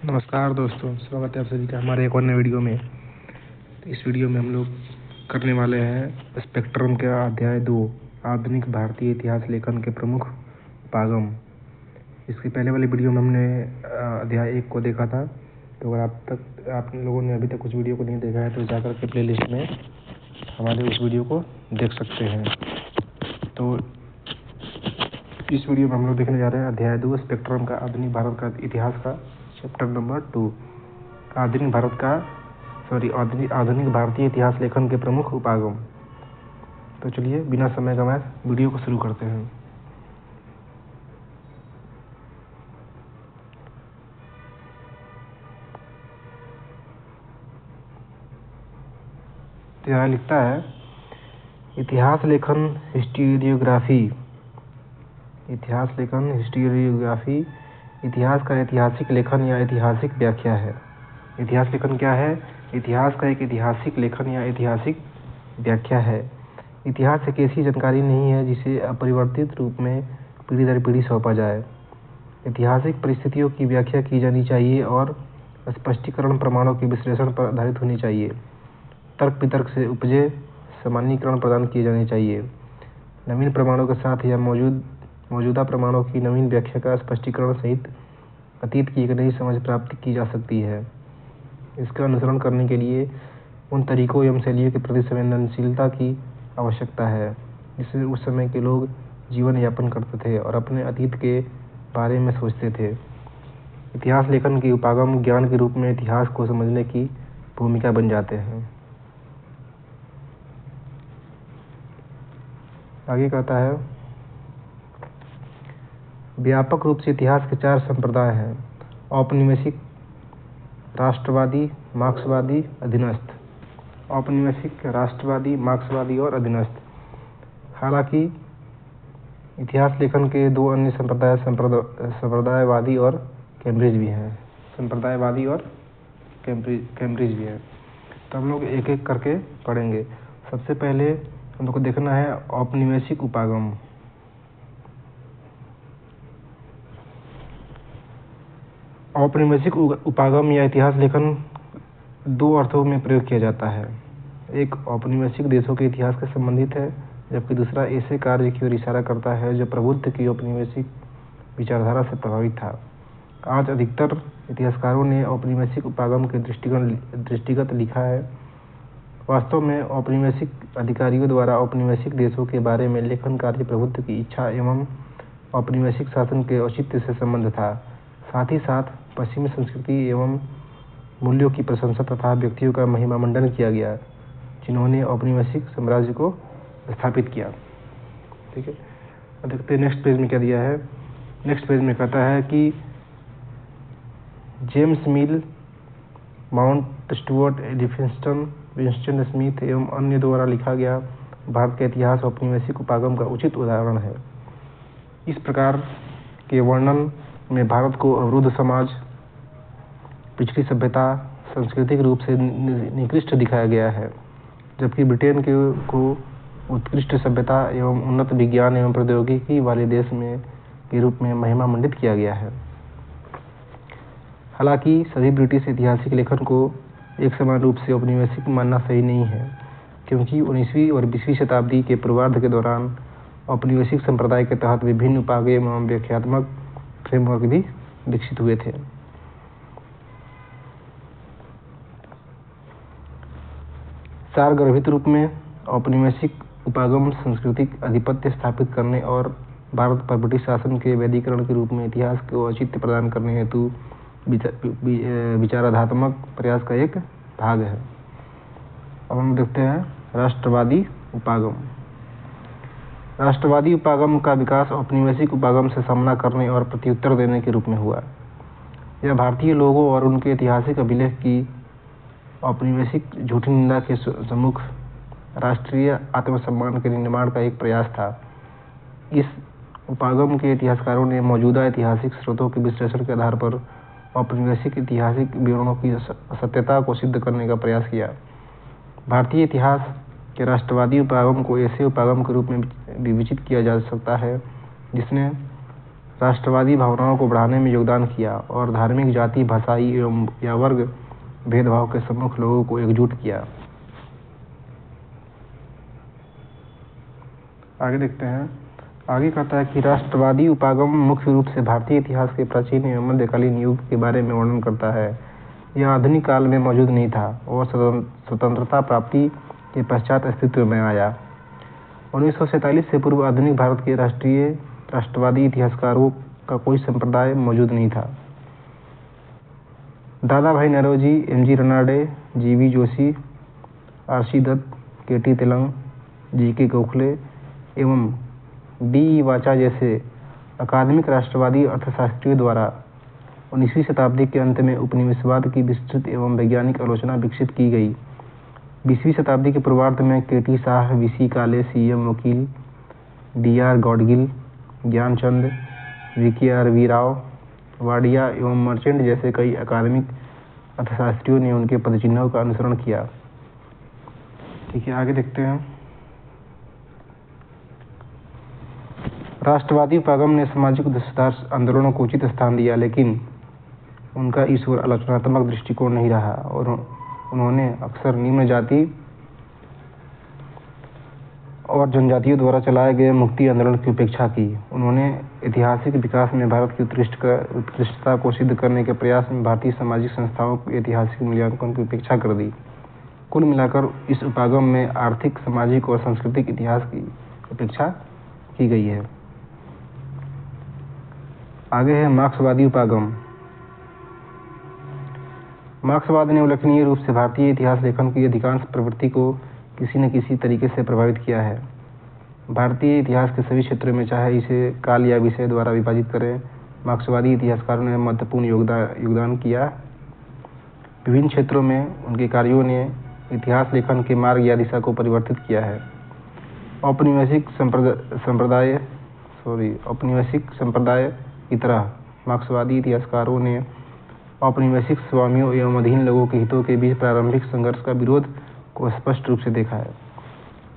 नमस्कार दोस्तों, स्वागत है आप सभी का हमारे एक और नए वीडियो में। तो इस वीडियो में हम लोग करने वाले हैं स्पेक्ट्रम के अध्याय 2 आधुनिक भारतीय इतिहास लेखन के प्रमुख उपागम। इसके पहले वाली वीडियो में हमने अध्याय 1 को देखा था। तो अगर आप लोगों ने अभी तक उस वीडियो को नहीं देखा है तो जाकर के प्लेलिस्ट में हमारे उस वीडियो को देख सकते हैं। तो इस वीडियो में हम लोग देखने जा रहे हैं अध्याय 2 स्पेक्ट्रम का आधुनिक भारत का इतिहास का चैप्टर नंबर 2 आधुनिक भारतीय इतिहास लेखन के प्रमुख उपागम। तो चलिए बिना समय गंवाए वीडियो को शुरू करते हैं। तो यहाँ लिखता है इतिहास लेखन हिस्टोरियोग्राफी। इतिहास का ऐतिहासिक लेखन या ऐतिहासिक व्याख्या है। इतिहास लेखन क्या है? इतिहास का एक ऐतिहासिक लेखन या ऐतिहासिक व्याख्या है। इतिहास एक ऐसी जानकारी नहीं है जिसे अपरिवर्तित रूप में पीढ़ी दर पीढ़ी सौंपा जाए। ऐतिहासिक परिस्थितियों की व्याख्या की जानी चाहिए और स्पष्टीकरण प्रमाणों के विश्लेषण पर आधारित होनी चाहिए। तर्क वितर्क से उपजे सामान्यीकरण प्रदान किए जाने चाहिए। नवीन प्रमाणों के साथ या मौजूदा प्रमाणों की नवीन व्याख्या का स्पष्टीकरण सहित अतीत की एक नई समझ प्राप्त की जा सकती है। इसका अनुसरण करने के लिए उन तरीकों एवं शैलियों के प्रति संवेदनशीलता की आवश्यकता है जिससे उस समय के लोग जीवन यापन करते थे और अपने अतीत के बारे में सोचते थे। इतिहास लेखन के उपागम ज्ञान के रूप में इतिहास को समझने की भूमिका बन जाते हैं। आगे कहता है व्यापक रूप से इतिहास के 4 संप्रदाय हैं: औपनिवेशिक, राष्ट्रवादी, मार्क्सवादी, अधीनस्थ। औपनिवेशिक, राष्ट्रवादी, मार्क्सवादी और अधीनस्थ। हालांकि इतिहास लेखन के 2 अन्य संप्रदाय संप्रदायवादी और कैम्ब्रिज भी हैं। कैम्ब्रिज भी हैं। तो हम लोग एक एक करके पढ़ेंगे। सबसे पहले हम लोग को देखना है औपनिवेशिक उपागम। औपनिवेशिक उपागम या इतिहास लेखन 2 अर्थों में प्रयोग किया जाता है। एक औपनिवेशिक देशों के इतिहास से संबंधित है, जबकि दूसरा ऐसे कार्य की ओर इशारा करता है जो प्रबुद्ध की औपनिवेशिक विचारधारा से प्रभावित था। आज अधिकतर इतिहासकारों ने औपनिवेशिक उपागम के दृष्टिगत लिखा है। वास्तव में औपनिवेशिक अधिकारियों द्वारा औपनिवेशिक देशों के बारे में लेखन कार्य प्रबुद्ध की इच्छा एवं औपनिवेशिक शासन के औचित्य से संबंध था। साथ ही साथ पश्चिमी संस्कृति एवं मूल्यों की प्रशंसा तथा व्यक्तियों का महिमामंडन किया गया जिन्होंने औपनिवेशिक साम्राज्य को स्थापित किया। ठीक है, अब देखते हैं नेक्स्ट पेज में क्या दिया है। नेक्स्ट पेज में कहता है कि जेम्स मिल, mount Stuart, Elphinstone, Winston Smith एवं अन्य द्वारा लिखा गया भारत का इतिहास औपनिवेशिक उपागम का उचित उदाहरण है। इस प्रकार के वर्णन में भारत को अवरुद्ध समाज, पिछड़ी सभ्यता, सांस्कृतिक रूप से निकृष्ट दिखाया गया है, जबकि ब्रिटेन को उत्कृष्ट सभ्यता एवं उन्नत विज्ञान एवं प्रौद्योगिकी वाले देश के रूप में महिमा मंडित किया गया है। हालांकि सभी ब्रिटिश ऐतिहासिक लेखन को एक समान रूप से औपनिवेशिक मानना सही नहीं है, क्योंकि 19वीं और 20वीं शताब्दी के पूर्वार्ध के दौरान औपनिवेशिक संप्रदाय के तहत विभिन्न उपागम एवं व्याख्यात्मक फ्रेमवर्क भी विकसित हुए थे। सारगर्भित रूप में औपनिवेशिक उपागम सांस्कृतिक आधिपत्य स्थापित करने और भारत पर ब्रिटिश शासन के वैधीकरण के रूप में इतिहास को औचित्य प्रदान करने हेतु विचारात्मक प्रयास का एक भाग है। अब हम देखते हैं राष्ट्रवादी उपागम। राष्ट्रवादी उपागम का विकास औपनिवेशिक उपागम से सामना करने और प्रत्युत्तर देने के रूप में हुआ। यह भारतीय लोगों और उनके ऐतिहासिक अभिलेख की औपनिवेशिक झूठी निंदा के सम्मुख राष्ट्रीय आत्मसम्मान के निर्माण का एक प्रयास था। इस उपागम के इतिहासकारों ने मौजूदा ऐतिहासिक स्रोतों के विश्लेषण के आधार पर औपनिवेशिक ऐतिहासिक विवरणों की सत्यता को सिद्ध करने का प्रयास किया। भारतीय इतिहास के राष्ट्रवादी उपागम को ऐसे उपागम के रूप में विवेचित किया जा सकता है जिसने राष्ट्रवादी भावनाओं को बढ़ाने में योगदान किया और धार्मिक, जाति, भाषाई एवं या वर्ग भेदभाव के सम्मुख लोगों को एकजुट किया। आगे देखते हैं। आगे कहता है कि राष्ट्रवादी उपागम मुख्य रूप से भारतीय इतिहास के प्राचीन एवं मध्यकालीन युग के बारे में वर्णन करता है। यह आधुनिक काल में मौजूद नहीं था और स्वतंत्रता प्राप्ति के पश्चात अस्तित्व में आया। 1947 से पूर्व आधुनिक भारत के राष्ट्रवादी इतिहासकारों का कोई संप्रदाय मौजूद नहीं था। दादा भाई Naoroji, M.G. Ranade, G.V. Joshi, R.C. Dutt, K.T. Telang, G.K. Gokhale एवं D.E. वाचा जैसे अकादमिक राष्ट्रवादी अर्थशास्त्रियों द्वारा 19वीं शताब्दी के अंत में उपनिवेशवाद की विस्तृत एवं वैज्ञानिक आलोचना विकसित की गई। 20वीं शताब्दी के पूर्वार्ध में K.T. शाह, V.C. काले, C.M. वकील, D.R. गॉडगिल, ज्ञानचंद, V.K.R.V. राव, वाडिया एवं मर्चेंट जैसे कई अकादमिक अर्थशास्त्रियों ने उनके पदचिन्हों का अनुसरण किया। ठीक है, आगे देखते हैं। राष्ट्रवादी उपागम ने सामाजिक सुधार आंदोलनों को उचित स्थान दिया, लेकिन उनका इस ओर आलोचनात्मक दृष्टिकोण नहीं रहा और उन्होंने अक्सर निम्न जाति और जनजातियों द्वारा चलाए गए मुक्ति आंदोलन की उपेक्षा की। उन्होंने ऐतिहासिक विकास में भारत की उत्कृष्टता को सिद्ध करने के प्रयास में भारतीय सामाजिक संस्थाओं के ऐतिहासिक मूल्यांकन की उपेक्षा कर दी। कुल मिलाकर इस उपागम में आर्थिक, सामाजिक और सांस्कृतिक इतिहास की उपेक्षा की गई है। आगे है मार्क्सवादी उपागम। मार्क्सवाद ने उल्लेखनीय रूप से भारतीय इतिहास लेखन की अधिकांश प्रवृत्ति को किसी न किसी तरीके से प्रभावित किया है। भारतीय इतिहास के सभी क्षेत्रों में, चाहे इसे काल या विषय द्वारा विभाजित करें, मार्क्सवादी इतिहासकारों ने महत्वपूर्ण योगदान किया। विभिन्न क्षेत्रों में उनके कार्यों ने इतिहास लेखन के मार्ग या दिशा को परिवर्तित किया है। औपनिवेशिक संप्रदाय की तरह मार्क्सवादी इतिहासकारों ने औपनिवेशिक स्वामियों एवं अधीन लोगों के हितों के बीच प्रारंभिक संघर्ष का विरोध को स्पष्ट रूप से देखा है।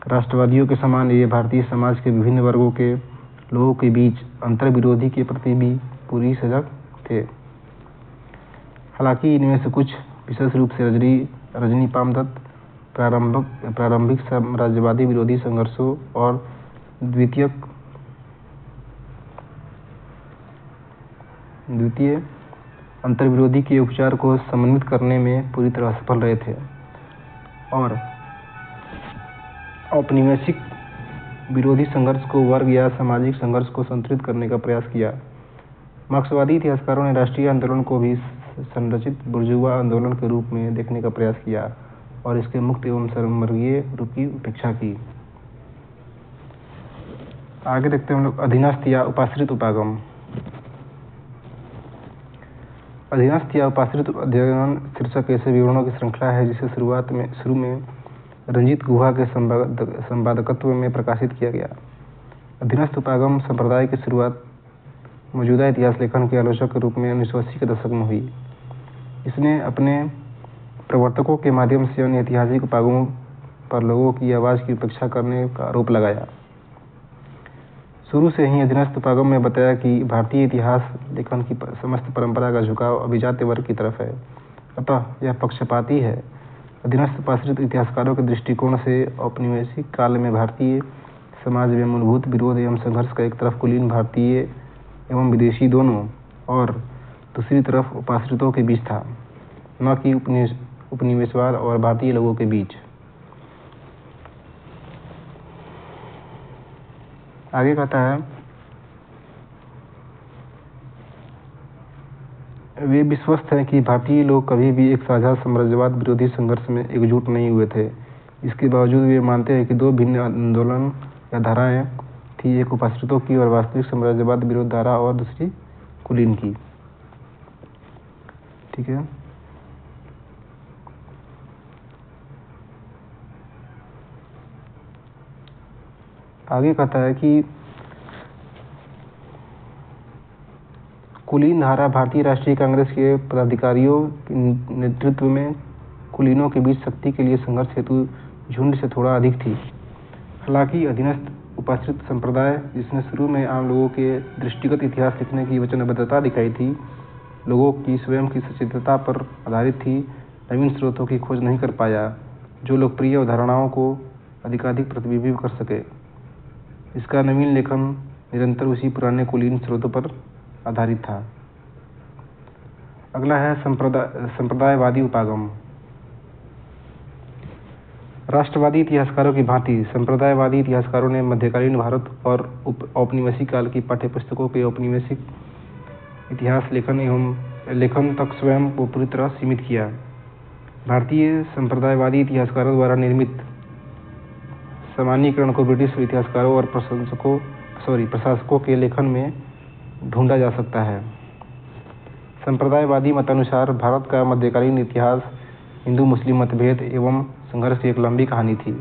राष्ट्रवादियों के समान ये भारतीय समाज के विभिन्न वर्गों के लोगों के बीच अंतर विरोधी के प्रति भी पूरी सजग थे। हालांकि इनमें से कुछ, विशेष रूप से रजनी पामदत्त, प्रारंभिक साम्राज्यवादी विरोधी संघर्षों और द्वितीय अंतर्विरोधी के उपचार को समन्वित करने में पूरी तरह सफल रहे थे और औपनिवेशिक विरोधी संघर्ष को वर्ग या सामाजिक संघर्ष को संतुलित करने का प्रयास किया। मार्क्सवादी इतिहासकारों ने राष्ट्रीय आंदोलन को भी संरचित बुर्जुआ आंदोलन के रूप में देखने का प्रयास किया और इसके मुक्त एवं सर्ववर्गीय रूप की उपेक्षा की। आगे देखते हैं हम लोग अधीनस्थ या उपाश्रित उपागम। अधीनस्थ या उपाश्रित अध्ययन शीर्षक ऐसे विवरणों की श्रृंखला है जिसे शुरू में रंजीत गुहा के संपादकत्व में प्रकाशित किया गया। अधीनस्थ उपागम संप्रदाय की शुरुआत मौजूदा इतिहास लेखन के आलोचक के रूप में 1980 के दशक में हुई। इसने अपने प्रवर्तकों के माध्यम से अन्य ऐतिहासिक उपागमों पर लोगों की आवाज़ की उपेक्षा करने का आरोप लगाया। शुरू से ही अधीनस्थ उपागम में बताया कि भारतीय इतिहास लेखन की समस्त परंपरा का झुकाव अभिजात वर्ग की तरफ है, अतः यह पक्षपाती है। अधीनस्थ उपाश्रित इतिहासकारों के दृष्टिकोण से औपनिवेशिक काल में भारतीय समाज में मूलभूत विरोध एवं संघर्ष का एक तरफ कुलीन भारतीय एवं विदेशी दोनों और दूसरी तरफ उपाश्रितों के बीच था, न कि उपनिवेशवाद और भारतीय लोगों के बीच। आगे कहता है, वे विश्वस्त हैं कि भारतीय लोग कभी भी एक साझा साम्राज्यवाद विरोधी संघर्ष में एकजुट नहीं हुए थे। इसके बावजूद वे मानते हैं कि दो भिन्न आंदोलन या धाराएं थी, एक उपाश्रितों की और वास्तविक साम्राज्यवाद विरोध धारा और दूसरी कुलीन की। ठीक है, आगे कहता है कि कुलीन धारा भारतीय राष्ट्रीय कांग्रेस के पदाधिकारियों के नेतृत्व में कुलीनों के बीच शक्ति के लिए संघर्ष हेतु झुंड से थोड़ा अधिक थी। हालांकि अधीनस्थ उपाश्रित संप्रदाय, जिसने शुरू में आम लोगों के दृष्टिगत इतिहास लिखने की वचनबद्धता दिखाई थी, लोगों की स्वयं की सचेतता पर आधारित थी, नवीन स्रोतों की खोज नहीं कर पाया जो लोकप्रिय अवधारणाओं को अधिकाधिक प्रतिबिंबित कर सके। इसका नवीन लेखन निरंतर उसी पुराने कुलीन स्रोतों पर आधारित था। अगला है संप्रदायवादी उपागम। राष्ट्रवादी इतिहासकारों की भांति संप्रदायवादी इतिहासकारों ने मध्यकालीन भारत और औपनिवेशिक काल की पाठ्यपुस्तकों के औपनिवेशिक इतिहास लेखन तक स्वयं को पूरी तरह सीमित किया। भारतीय संप्रदायवादी इतिहासकारों द्वारा निर्मित सामान्यीकरण को ब्रिटिश इतिहासकारों और प्रशासकों के लेखन में ढूंढा जा सकता है। संप्रदायवादी मतानुसार भारत का मध्यकालीन इतिहास हिंदू मुस्लिम मतभेद एवं संघर्ष की एक लंबी कहानी थी।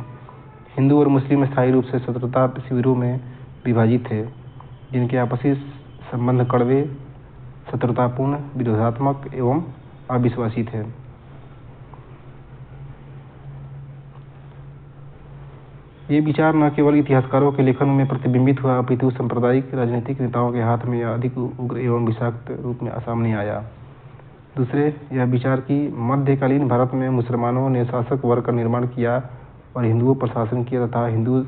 हिंदू और मुस्लिम स्थायी रूप से शत्रुता शिविरों में विभाजित थे, जिनके आपसी संबंध कड़वे, शत्रुतापूर्ण, विरोधात्मक एवं अविश्वासी थे। ये विचार न केवल इतिहासकारों के लेखन में प्रतिबिंबित हुआ, अपितु सांप्रदायिक राजनीतिक नेताओं के हाथ में अधिक उग्र एवं विषाक्त रूप में सामने आया। दूसरे, यह विचार कि मध्यकालीन भारत में मुसलमानों ने शासक वर्ग का निर्माण किया और हिंदुओं पर शासन किया तथा हिंदू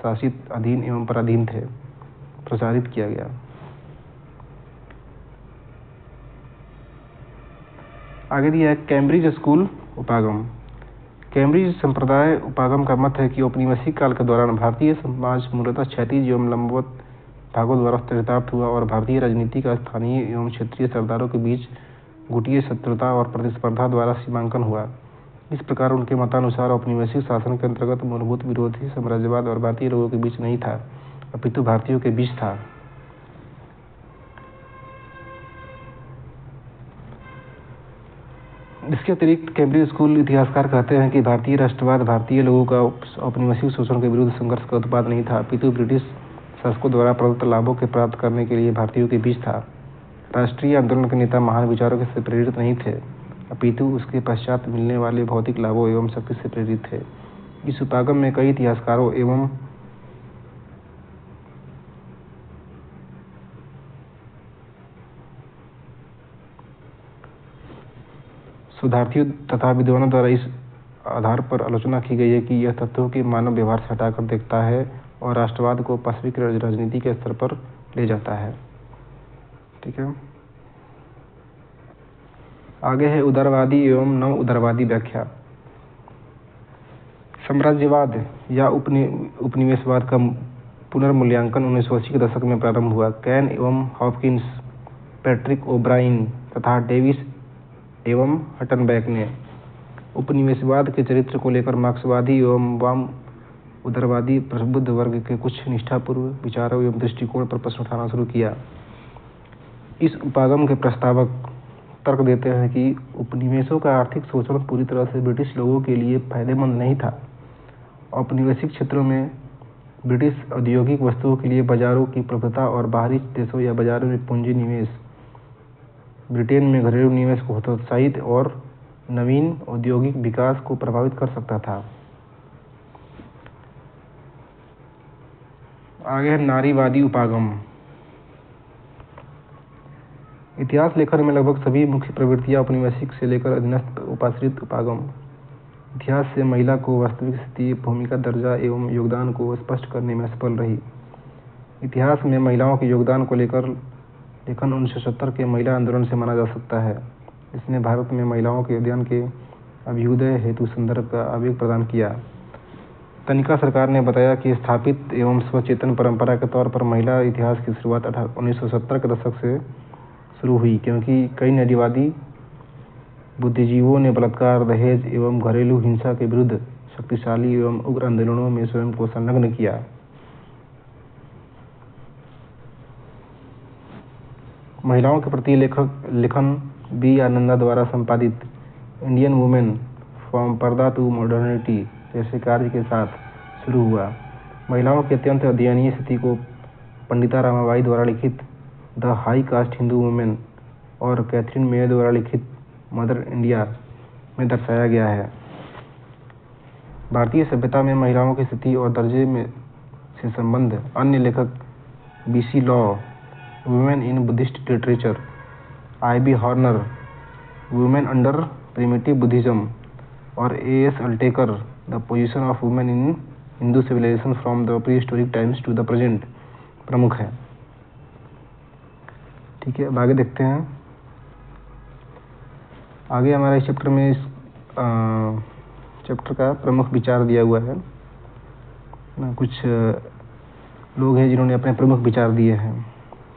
शासित अधीन एवं पराधीन थे, प्रचारित किया गया। आगे दिया है कैम्ब्रिज स्कूल उपागम। कैम्ब्रिज संप्रदाय उपागम का मत है कि औपनिवेशिक काल के दौरान भारतीय समाज मूलतः क्षैतिज एवं लंबवत भागों द्वारा चरितार्थ हुआ और भारतीय राजनीति का स्थानीय एवं क्षेत्रीय सरदारों के बीच गुटीय शत्रुता और प्रतिस्पर्धा द्वारा सीमांकन हुआ। इस प्रकार उनके मतानुसार औपनिवेशिक शासन के अंतर्गत मूलभूत विरोधी साम्राज्यवाद और भारतीय लोगों के बीच नहीं था, अपितु भारतीयों के बीच था। इसके अतिरिक्त कैम्ब्रिज स्कूल इतिहासकार कहते हैं कि भारतीय राष्ट्रवाद भारतीय लोगों का औपनिवेशिक शोषण के विरुद्ध संघर्ष का उत्पाद नहीं था, अपितु ब्रिटिश शासकों द्वारा प्रदत्त लाभों के प्राप्त करने के लिए भारतीयों के बीच था। राष्ट्रीय आंदोलन के नेता महान विचारों से प्रेरित नहीं थे, अपितु उसके पश्चात मिलने वाले भौतिक लाभों एवं शक्ति से प्रेरित थे। इस उपागम में कई इतिहासकारों एवं शोधार्थियों तथा विद्वानों द्वारा इस आधार पर आलोचना की गई है कि यह तत्वों के मानव व्यवहार से हटाकर देखता है और राष्ट्रवाद को पाशविक राजनीति के स्तर पर ले जाता है। ठीक है। आगे है उदारवादी एवं नव उदारवादी व्याख्या। साम्राज्यवाद या उपनिवेशवाद का पुनर्मूल्यांकन 1980 के दशक में प्रारंभ हुआ। कैन एवं हॉपकिंस, पैट्रिक ओब्राइन तथा डेविस एवं हटनबैक ने उपनिवेशवाद के चरित्र को लेकर मार्क्सवादी एवं वाम उदारवादी प्रबुद्ध वर्ग के कुछ निष्ठापूर्ण विचारों एवं दृष्टिकोण पर प्रश्न उठाना शुरू किया। इस उपागम के प्रस्तावक तर्क देते हैं कि उपनिवेशों का आर्थिक शोषण पूरी तरह से ब्रिटिश लोगों के लिए फायदेमंद नहीं था। औपनिवेशिक क्षेत्रों में ब्रिटिश औद्योगिक वस्तुओं के लिए बाजारों की प्रबलता और बाहरी देशों या बाजारों में पूंजी निवेश ब्रिटेन में घरेलू निवेश को हतोत्साहित और नवीन औद्योगिक विकास को प्रभावित कर सकता था। आगे है नारीवादी उपागम। इतिहास लेखन में लगभग सभी मुख्य प्रवृत्तियां औपनिवेशिक से लेकर अधीनस्थ उपाश्रित उपागम इतिहास से महिला को वास्तविक स्थिति, भूमिका, दर्जा एवं योगदान को स्पष्ट करने में सफल रही। इतिहास में महिलाओं के योगदान को लेकर लेखन 1970 के महिला आंदोलन से माना जा सकता है, जिसने भारत में महिलाओं के अध्ययन के अभ्युदय हेतु संदर्भ का आवेग प्रदान किया। तनिका सरकार ने बताया कि स्थापित एवं स्वचेतन परंपरा के तौर पर महिला इतिहास की शुरुआत 1970 के दशक से शुरू हुई, क्योंकि कई नारीवादी बुद्धिजीवियों ने बलात्कार, दहेज एवं घरेलू हिंसा के विरुद्ध शक्तिशाली एवं उग्र आंदोलनों में स्वयं को संलग्न किया। महिलाओं के प्रति लेखन बी आनंदा द्वारा संपादित इंडियन वुमेन फ्रॉम पर्दा टू मॉडर्निटी जैसे कार्य के साथ शुरू हुआ। महिलाओं की अत्यंत अध्ययनीय स्थिति को पंडिता रामाबाई द्वारा लिखित the high cast Hindu women और कैथरीन मेयर द्वारा लिखित मदर इंडिया में दर्शाया गया है। भारतीय सभ्यता में महिलाओं की स्थिति और दर्जे से संबंध। अन्य लेखक BC Law, women in Buddhist literature, IB Horner, women under primitive Buddhism, और AS Altekar, the position of women in Hindu civilisation from the prehistoric times to the present प्रमुख है। ठीक है, अब आगे देखते हैं। आगे हमारे इस चैप्टर में इस चैप्टर का प्रमुख विचार दिया हुआ है ना। कुछ लोग हैं जिन्होंने अपने प्रमुख विचार दिए हैं।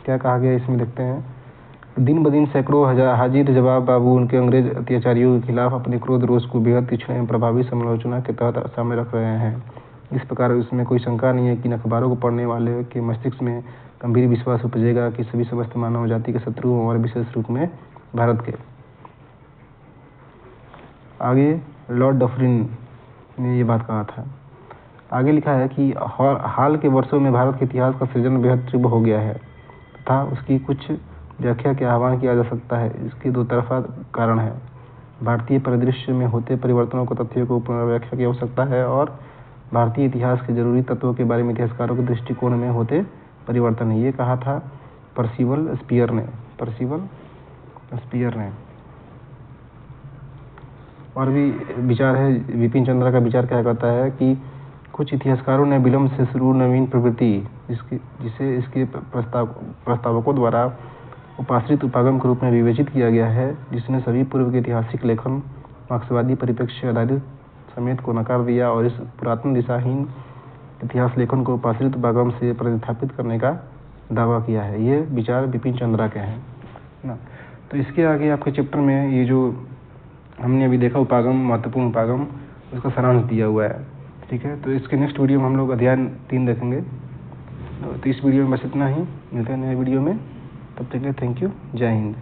क्या कहा गया इसमें देखते हैं। दिन ब दिन सैकड़ों हाजिर जवाब बाबू उनके अंग्रेज अत्याचारियों के खिलाफ अपने क्रोध रोष को बेहद तीक्ष्ण एवं प्रभावी समालोचना के तहत सामने रख रहे हैं। इस प्रकार उसमें कोई शंका नहीं है कि इन अखबारों को पढ़ने वाले के मस्तिष्क में गंभीर विश्वास उपजेगा कि सभी समस्त मानव जाति के शत्रु और विशेष रूप में भारत के। आगे लॉर्ड डफरिन ने ये बात कहा था। आगे लिखा है कि हाल के वर्षों में भारत के इतिहास का सृजन बेहद तीव्र हो गया है तथा उसकी कुछ व्याख्या के आह्वान किया जा सकता है। इसके दो तरफा कारण है। भारतीय परिदृश्य में होते परिवर्तनों को तथ्यों को पुनर्व्याख्या की आवश्यकता है और भारतीय इतिहास के जरूरी तत्वों के बारे में इतिहासकारों के दृष्टिकोण में होते परिवर्तन है। ये कहा था पर्सिवल स्पियर ने। और भी विचार है, विपिन चंद्रा का विचार क्या कहता है कि कुछ इतिहासकारों ने विलंब से शुरू नवीन प्रवृत्ति जिसे इसके प्रस्तावकों द्वारा उपाश्रित उपागम के रूप में विवेचित किया गया है, जिसने सभी पूर्व के ऐतिहासिक लेखन मार्क्सवादी परिप्रेक्ष्य आधारित समेत को नकार दिया और इस पुरातन दिशाहीन इतिहास लेखन को उपाश्रित उपागम से प्रतिस्थापित करने का दावा किया है। ये विचार विपिन चंद्रा के हैं ना। तो इसके आगे आपके चैप्टर में ये जो हमने अभी देखा उपागम, महत्वपूर्ण उपागम, उसका सारांश दिया हुआ है। ठीक है, तो इसके नेक्स्ट वीडियो में हम लोग अध्याय 3 देखेंगे। तो इस वीडियो में बस इतना ही। मिलते हैं नए वीडियो में, तब तक के लिए थैंक यू। जय हिंद।